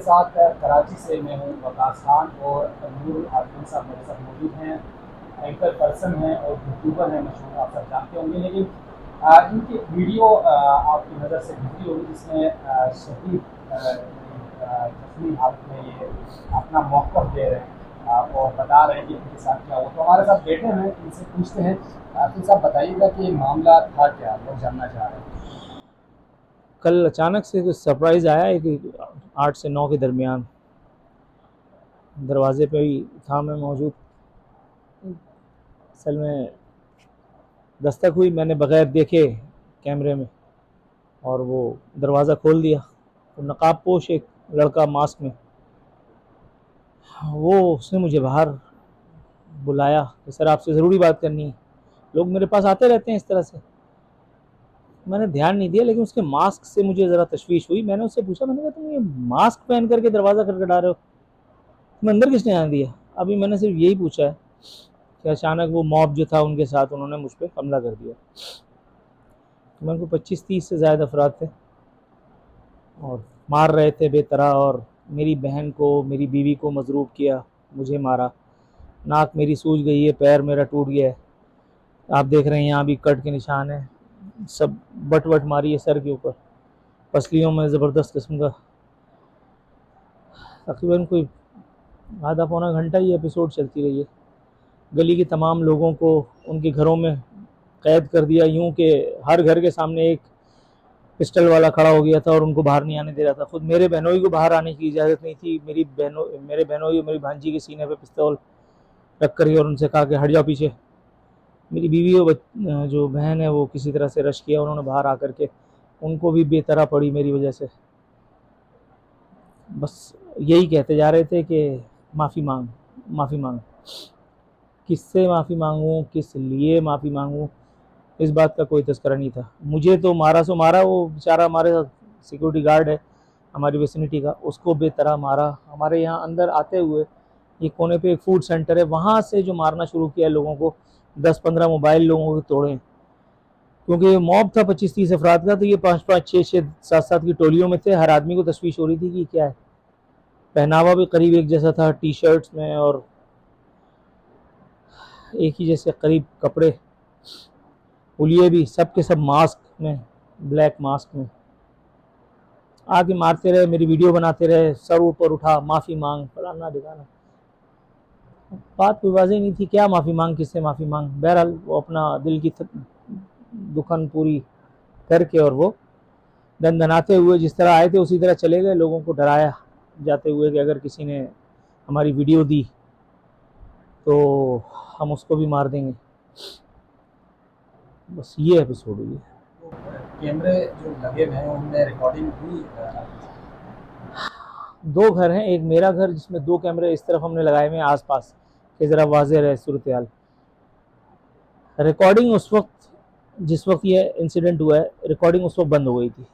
साथ कराची से मैं हूँ वकास खान और नूर आजम साहब मेरे साथ मौजूद हैं। एंकर पर्सन हैं और यूट्यूबर हैं मशहूर, आप सब जानते होंगे। लेकिन इनकी वीडियो आपकी नज़र से गुजरी होगी जिसमें शहीद जख्मी हालत में ये अपना मौक़िफ़ दे रहे हैं और बता रहे हैं कि इनके साथ क्या हुआ। तो हमारे साथ बैठे हैं, इनसे पूछते हैं। फिर साहब बताइएगा कि मामला था क्या, लोग जानना चाह रहे हैं। कल अचानक से कुछ सरप्राइज़ आया है कि 8 से 9 के दरमियान दरवाज़े पे ही था मैं मौजूद। असल में दस्तक हुई मैंने बग़ैर देखे कैमरे में, और वो दरवाज़ा खोल दिया। तो नकाब पोश एक लड़का मास्क में, वो उसने मुझे बाहर बुलाया कि सर आपसे ज़रूरी बात करनी है। लोग मेरे पास आते रहते हैं इस तरह से, मैंने ध्यान नहीं दिया, लेकिन उसके मास्क से मुझे ज़रा तशवीश हुई। मैंने उससे पूछा, मैंने कहा तुम ये मास्क पहन करके दरवाज़ा खटखटा रहे हो, तुम्हें अंदर किसने आने दिया? अभी मैंने सिर्फ यही पूछा है कि अचानक वो मॉब जो था उनके साथ उन्होंने मुझ पर हमला कर दिया। तो मैं को 25-30 से ज़्यादा अफराद थे और मार रहे थे बेतरह, और मेरी बहन को, मेरी बीवी को मजरूब किया, मुझे मारा। नाक मेरी सूज गई है, पैर मेरा टूट गया है, आप देख रहे हैं यहाँ भी कट के निशान है। सब बट वट मारी है सर के ऊपर, पसलियों में ज़बरदस्त किस्म का। तकरीबन कोई आधा पौना घंटा ये एपिसोड चलती रही है। गली के तमाम लोगों को उनके घरों में कैद कर दिया, यूं कि हर घर के सामने एक पिस्टल वाला खड़ा हो गया था और उनको बाहर नहीं आने दे रहा था। खुद मेरे बहनोई को बाहर आने की इजाज़त नहीं थी। मेरे बहनोई और मेरी भांजी के सीने पे पिस्तौल रख करी और उनसे कहा कि हट जाओ पीछे। मेरी बीवी और जो बहन है वो किसी तरह से रश किया उन्होंने बाहर आकर के, उनको भी बेतरह पड़ी मेरी वजह से। बस यही कहते जा रहे थे कि माफ़ी मांग, माफ़ी मांग। किससे माफ़ी मांगूँ, किस लिए माफ़ी मांगूँ, इस बात का कोई तस्करा नहीं था। मुझे तो मारा सो मारा, वो बेचारा हमारे सिक्योरिटी गार्ड है हमारी विसिनिटी का, उसको बेतरह मारा। हमारे यहाँ अंदर आते हुए ये कोने पे एक फूड सेंटर है, वहाँ से जो मारना शुरू किया लोगों को, 10-15 मोबाइल लोगों के तोड़े। क्योंकि मॉब था 25-30 अफराद का, तो ये 5-5, 6-6, 7-7 की टोलियों में थे। हर आदमी को तशवीश हो रही थी कि क्या है। पहनावा भी करीब एक जैसा था, टी शर्ट्स में, और एक ही जैसे करीब कपड़े, पुलिये भी, सब के सब मास्क में, ब्लैक मास्क में। आके मारते रहे, मेरी वीडियो बनाते रहे, सर ऊपर उठा, माफ़ी मांग, फलाना ढिकाना। बात कोई वाज़ेह नहीं थी, क्या माफ़ी मांग, किससे माफ़ी मांग। बहरहाल वो अपना दिल की दुखन पूरी करके और वो दनदनाते हुए जिस तरह आए थे उसी तरह चले गए। लोगों को डराया जाते हुए कि अगर किसी ने हमारी वीडियो दी तो हम उसको भी मार देंगे। बस ये एपिसोड हुई है। तो कैमरे जो लगे हुए हैं उनमें रिकॉर्डिंग हुई। 2 घर हैं, एक मेरा घर जिसमें 2 कैमरे इस तरफ हमने लगाए हुए हैं आसपास कि ज़रा वाज़ेह रहे सूरत हाल। रिकॉर्डिंग उस वक्त, जिस वक्त ये इंसिडेंट हुआ है, रिकॉर्डिंग उस वक्त बंद हो गई थी।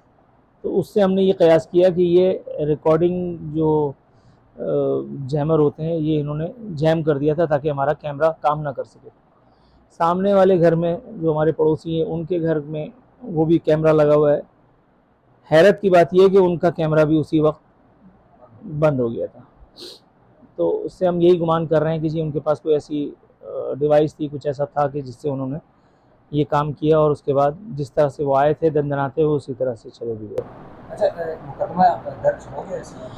तो उससे हमने ये कयास किया कि ये रिकॉर्डिंग जो जैमर होते हैं, ये इन्होंने जैम कर दिया था ताकि हमारा कैमरा काम ना कर सके। सामने वाले घर में जो हमारे पड़ोसी हैं उनके घर में वो भी कैमरा लगा हुआ है। हैरत की बात यह है कि उनका कैमरा भी उसी वक्त बंद हो गया था। तो उससे हम यही गुमान कर रहे हैं कि जी उनके पास कोई ऐसी डिवाइस थी, कुछ ऐसा था कि जिससे उन्होंने ये काम किया, और उसके बाद जिस तरह से वो आए थे दंदनाते हुए उसी तरह से चले भी गए। अच्छा, मुकदमा दर्ज हो गया इसमें?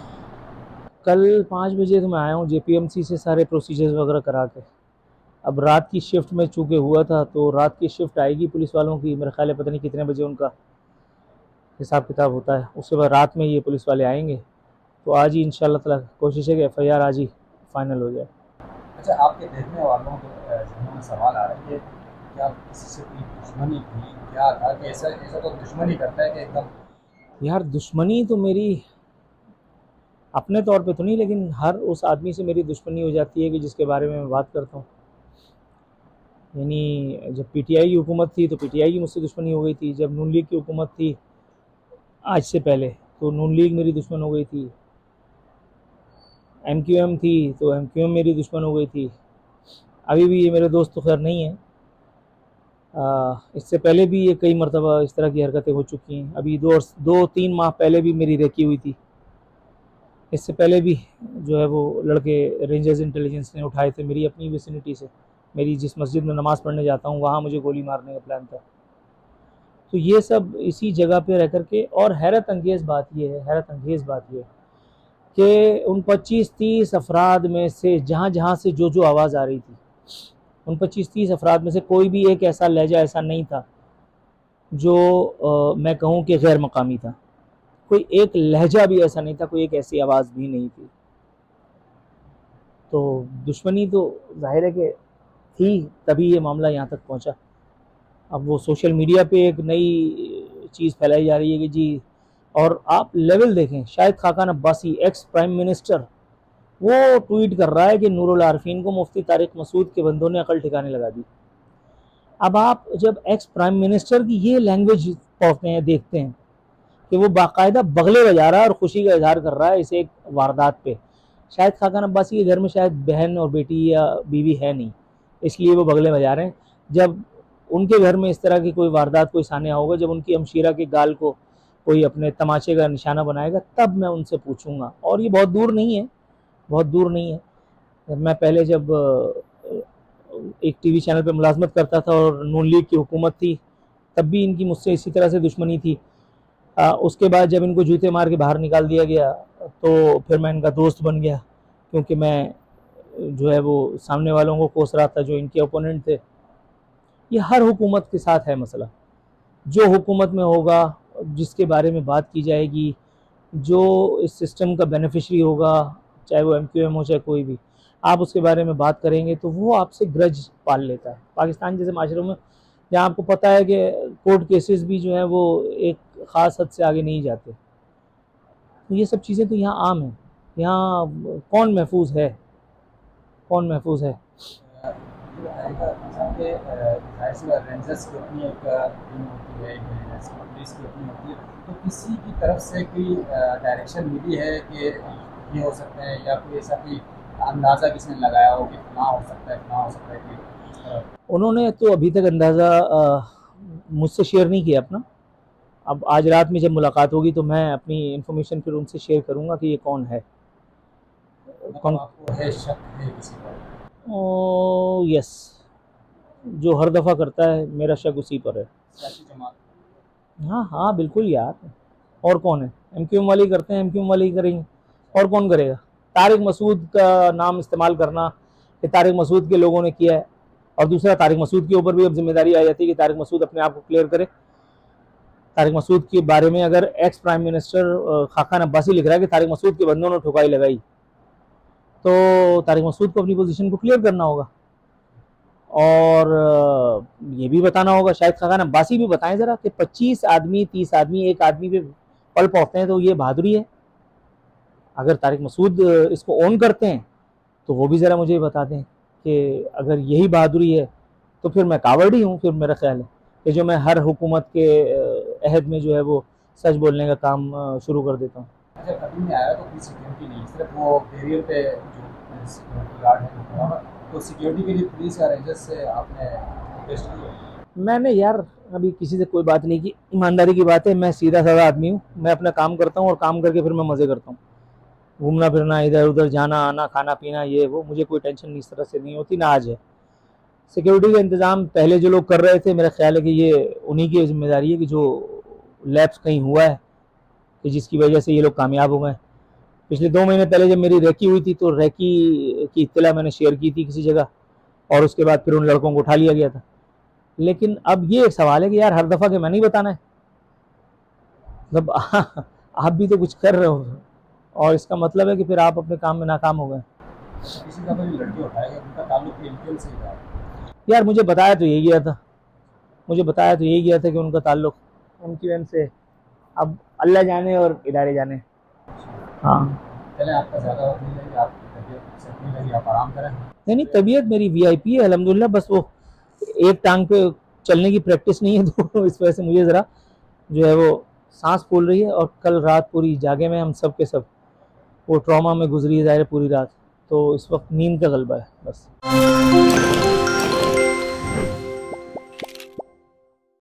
कल 5 बजे तो मैं आया हूँ JPMC से सारे प्रोसीजर्स वगैरह करा के। अब रात की शिफ्ट में चूँकि हुआ था, तो रात की शिफ्ट आएगी पुलिस वालों की, मेरा ख्याल है पता नहीं कितने बजे उनका हिसाब किताब होता है। उसके बाद रात में ये पुलिस वाले आएंगे, तो आज ही इंशाल्लाह ताला कोशिश है कि FIR आज ही फाइनल हो जाए। अच्छा, आपके देखने वालों के ज़हनों में सवाल आ रहा है कि क्या किसी से कोई दुश्मनी थी, क्या था कि ऐसा ऐसा तो दुश्मनी करता है कि एकदम। यार दुश्मनी तो मेरी अपने तौर पे तो नहीं, लेकिन हर उस आदमी से मेरी दुश्मनी हो जाती है कि जिसके बारे में मैं बात करता हूँ। यानी जब PTI की हुकूमत थी तो PTI की मुझसे दुश्मनी हो गई थी। जब नून लीग की हुकूमत थी आज से पहले, तो नून लीग मेरी दुश्मन हो गई थी। MQM थी तो MQM मेरी दुश्मन हो गई थी। अभी भी ये मेरे दोस्त तो खैर नहीं है। इससे पहले भी ये कई मरतबा इस तरह की हरकतें हो चुकी हैं। अभी 2-3 माह पहले भी मेरी रेकी हुई थी। इससे पहले भी जो है वो लड़के रेंजर्स इंटेलिजेंस ने उठाए थे मेरी अपनी विसिनिटी से। मेरी जिस मस्जिद में नमाज़ पढ़ने जाता हूँ वहाँ मुझे गोली मारने का प्लान था। तो ये सब इसी जगह पे रह कर के, और हैरत अंगेज़ बात ये है कि उन 25-30 अफराद में से जहाँ से जो आवाज़ आ रही थी, उन 25-30 अफराद में से कोई भी एक ऐसा लहजा ऐसा नहीं था जो मैं कहूँ कि गैर मकामी था। कोई एक लहजा भी ऐसा नहीं था, कोई एक ऐसी आवाज़ भी नहीं थी। तो दुश्मनी तो ज़ाहिर है कि थी, तभी ये मामला यहाँ तक पहुँचा। अब वो सोशल मीडिया पे एक नई चीज़ फैलाई जा रही है कि जी, और आप लेवल देखें, Shahid Khaqan Abbasi ex prime minister वो ट्वीट कर रहा है कि नूरुल आरफीन को मुफ्ती तारिक मसूद के बंदों ने अकल ठिकाने लगा दी। अब आप जब एक्स प्राइम मिनिस्टर की ये लैंग्वेज पढ़ते हैं, देखते हैं कि वो बाकायदा बगले बजा रहा है और खुशी का इजहार कर रहा है इस एक वारदात पे। शाहिद खाकान अब्बासी के घर में शायद बहन और बेटी या बीवी है नहीं, इसलिए वो बगले बजा रहे हैं। जब उनके घर में इस तरह की कोई वारदात, कोई सान्या होगा, जब उनकी हमशीरा के गाल को कोई अपने तमाचे का निशाना बनाएगा, तब मैं उनसे पूछूंगा। और ये बहुत दूर नहीं है, बहुत दूर नहीं है। मैं पहले जब एक टीवी चैनल पे मुलाजमत करता था और नून लीग की हुकूमत थी, तब भी इनकी मुझसे इसी तरह से दुश्मनी थी। उसके बाद जब इनको जूते मार के बाहर निकाल दिया गया तो फिर मैं इनका दोस्त बन गया, क्योंकि मैं जो है वो सामने वालों को कोस रहा था जो इनके ओपोनेंट थे। ये हर हुकूमत के साथ है मसला। जो हुकूमत में होगा, जिसके बारे में बात की जाएगी, जो इस सिस्टम का बेनिफिशरी होगा, चाहे वो MQM हो चाहे कोई भी, आप उसके बारे में बात करेंगे तो वो आपसे ग्रज पाल लेता है। पाकिस्तान जैसे माशरों में जहाँ आपको पता है कि कोर्ट केसेस भी जो है वो एक ख़ास हद से आगे नहीं जाते, तो ये सब चीज़ें तो यहाँ आम हैं। यहाँ कौन महफूज है, कौन महफूज है? रेंजर्स की अपनी एक टीम होती है, पुलिस की अपनी होती है, तो किसी की तरफ से कोई डायरेक्शन मिली है कि ये हो सकता है, या कोई ऐसा कोई अंदाज़ा किसने लगाया हो कि फलां हो सकता है, फलां हो सकता है कि उन्होंने तो अभी तक अंदाज़ा मुझसे शेयर नहीं किया अपना। अब आज रात में जब मुलाकात होगी तो मैं अपनी इन्फॉर्मेशन फिर उनसे शेयर करूंगा कि ये कौन है। कौन? आपको है शक है किसी पर? यस, जो हर दफ़ा करता है मेरा शक उसी पर है। सियासी जमात? हाँ हाँ बिल्कुल यार, और कौन है? MQM वाले ही करते हैं, MQM वाले ही करेंगे, और कौन करेगा? तारिक मसूद का नाम इस्तेमाल करना कि तारिक मसूद के लोगों ने किया है, और दूसरा तारिक मसूद के ऊपर भी अब जिम्मेदारी आ जाती है कि तारिक मसूद अपने आप को क्लियर करे। तारिक मसूद के बारे में अगर ex prime minister Khaqan Abbasi लिख रहा है कि तारिक मसूद के बंदों ने ठुकाई लगाई, तो तारिक मसूद को अपनी पोजीशन को क्लियर करना होगा, और ये भी बताना होगा, शायद खाकान अब्बासी भी बताएं ज़रा कि 25 आदमी 30 आदमी एक आदमी पे पल पहुँचते हैं तो ये बहादुरी है। अगर तारिक मसूद इसको ओन करते हैं तो वो भी ज़रा मुझे बता दें कि अगर यही बहादुरी है तो फिर मैं कावड़ ही हूँ। फिर मेरा ख्याल है कि जो मैं हर हुकूमत के अहद में जो है वो सच बोलने का काम शुरू कर देता हूँ। अच्छा, कभी में आया तो कोई सिक्योरिटी नहीं, सिर्फ वो बैरियर पे जो सिक्योरिटी गार्ड है वो खड़ा हुआ, तो सिक्योरिटी के लिए पुलिस या रेंजर्स से आपने रिक्वेस्ट की? मैंने यार अभी किसी से कोई बात नहीं की, ईमानदारी की बात है, मैं सीधा साधा आदमी हूँ, मैं अपना काम करता हूँ और काम करके फिर मैं मज़े करता हूँ। घूमना फिरना, इधर उधर जाना आना, खाना पीना, ये वो, मुझे कोई टेंशन इस तरह से नहीं होती, ना आज है। सिक्योरिटी का इंतज़ाम पहले जो लोग कर रहे थे, मेरा ख्याल है कि ये उन्हीं की जिम्मेदारी है कि जो लैप्स कहीं हुआ है कि जिसकी वजह से ये लोग कामयाब हो गए। पिछले 2 महीने पहले जब मेरी रैकी हुई थी तो रैकी की इत्तला मैंने शेयर की थी किसी जगह, और उसके बाद फिर उन लड़कों को उठा लिया गया था। लेकिन अब ये एक सवाल है कि यार हर दफ़ा के मैंने ही बताना है, मतलब आप भी तो कुछ कर रहे हो, और इसका मतलब है कि फिर आप अपने काम में नाकाम हो गए। किसी का भी लड़के उठाएगा, उनका ताल्लुक MQM से ही था? यार मुझे बताया तो यही गया था, कि उनका ताल्लुक MQM से। अब अल्लाह जाने और इदारे जाने। हाँ, चलें, आपका ज़्यादा वक्त नहीं लगे, आपकी तबीयत सेट नहीं लगी, आप आराम करें। नहीं तबीयत मेरी VIP है अल्हम्दुलिल्लाह, बस वो एक टांग पे चलने की प्रैक्टिस नहीं है तो इस वजह से मुझे ज़रा जो है वो सांस फूल रही है, और कल रात पूरी जागे में हम सब के सब वो ट्रॉमा में गुजरी है ज़ाहिर पूरी रात, तो इस वक्त नींद का गलबा है बस।